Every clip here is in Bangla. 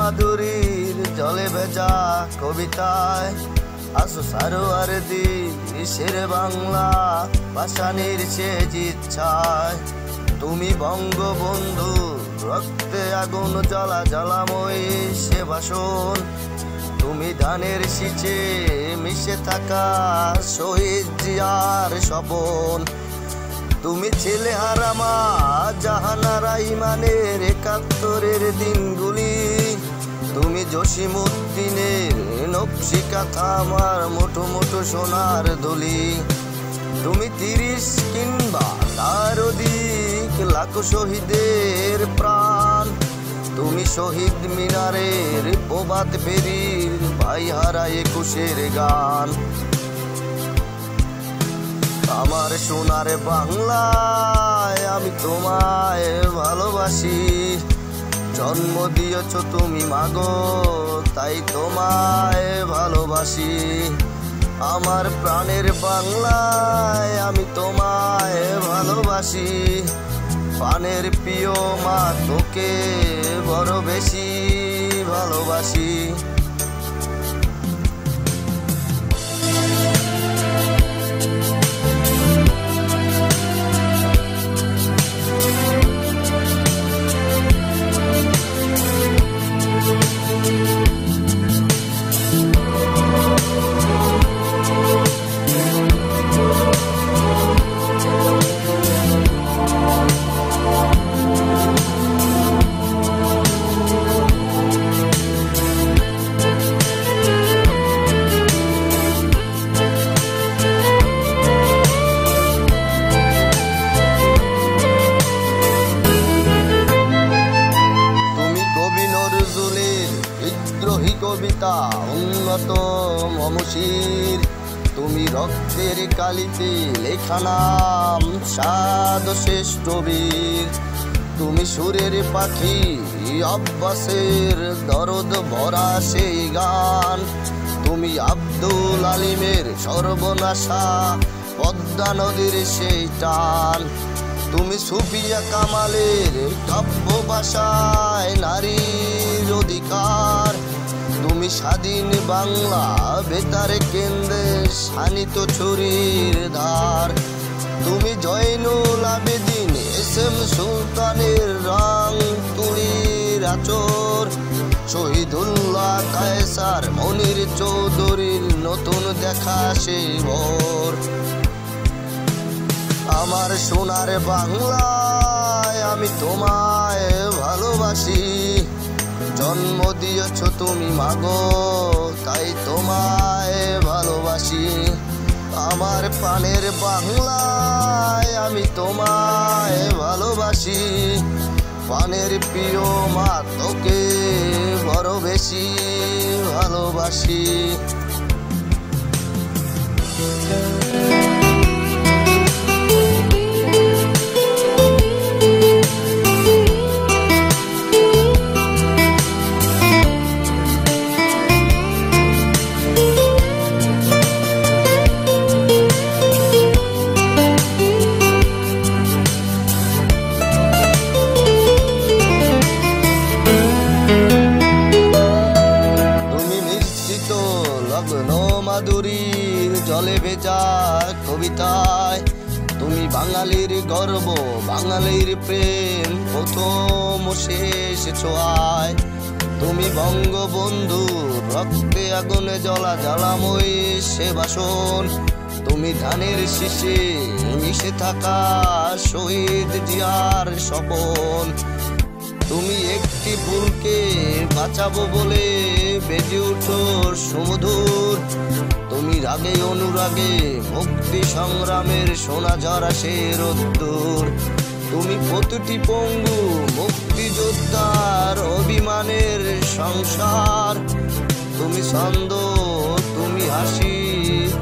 মাধুরীর জলে ভেজা কবিতায় আসো সারোয়ার দেশের বাংলা ভাষানির শেষ ইচ্ছায়। তুমি বঙ্গবন্ধু রক্তে আগুন জ্বালা জ্বালাময়ী সে ভাষণ। তুমি ধানের শীষে মিশে থাকা শহীদ জিয়ার স্বপন। তুমি ছেলে হারামা জাহানারা ইমানের ৭১-এর দিনগুলি। তুমি জসিমউদ্দিনের নকশি কাঁথা আমার মুঠো মুঠো সোনার দলি। তুমি ৩০ কিংবা তার অধিক লাখ শহীদের প্রাণ। তুমি শহীদ মিনারের প্রভাত ফেরির ভাই হারা ২১-এর গান। আমার সোনার বাংলায় আমি তোমায় ভালোবাসি। জন্ম দিয়েছ তুমি মাগো তাই তোমায় ভালোবাসি। আমার প্রাণের বাংলায় আমি তোমায় ভালোবাসি। প্রাণের প্রিয় মা তোকে বড় বেশি ভালোবাসি। বিদ্রোহী কবিতা উন্নত মমশির। তুমি রক্তের কালিতে লেখা নাম সাদ শ্রেষ্ঠ বীর। তুমি সুরের পাখি আব্বাসের দরদ ভরা সেই গান। তুমি আব্দুল আলিমের সর্বনাশা পদ্মা নদীর সেই টান। তুমি সুফিয়া কামালের কাব্য ভাষায় নারীর অধিকার। তুমি স্বাধীন বাংলা বেতার কেন্দ্রে শানিত ছুরির ধার। তুমি জয়নুল আবেদিন এসএম সুলতানের রং তুলির আচর। শহীদুল্লাহ কায়সার মনির চৌধুরীর নতুন দেখা সেই ভোর। আমার সোনার বাংলায় আমি তোমায় ভালোবাসি। জন্ম দিয়েছ তুমি মাগো তাই তোমায় ভালোবাসি। আমার প্রাণের বাংলায় আমি তোমায় ভালোবাসি। প্রাণের প্রিয় মা তোকে বড় বেশি ভালোবাসি। মাধুরীর জলে ভেজা কবিতায় তুমি বাঙালির গর্ব বাঙালির প্রেম প্রথম শেষ ছোঁয়ায়। তুমি বঙ্গবন্ধু রক্তে আগুনে জ্বলা জ্বালাময়ী সে ভাষণ। তুমি ধানের শীষে মিশে থাকা শহীদ জিয়ার স্বপন। তুমি একটি ফুলকে বাঁচাবো বলে বেজে উঠো সুমধুর। তুমি রাগে অনুরাগে মুক্তি সংগ্রামের সোনা ঝরা সে রোদ্দুর। তুমি প্রতিটি পঙ্গু মুক্তিযোদ্ধার অভিমানের সংসার। তুমি ছন্দ তুমি হাসি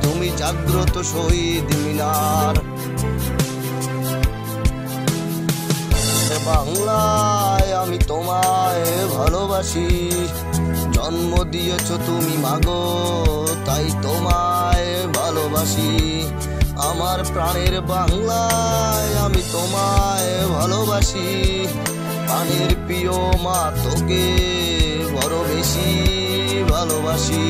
তুমি জাগ্রত শহীদ মিনার। বাংলায় আমি তোমায় ভালোবাসি। জন্ম দিয়েছ তুমি মাগো তাই তোমায় ভালোবাসি। আমার প্রাণের বাংলায় আমি তোমায় ভালোবাসি। প্রাণের প্রিয় মা তোকে বড় বেশি ভালোবাসি।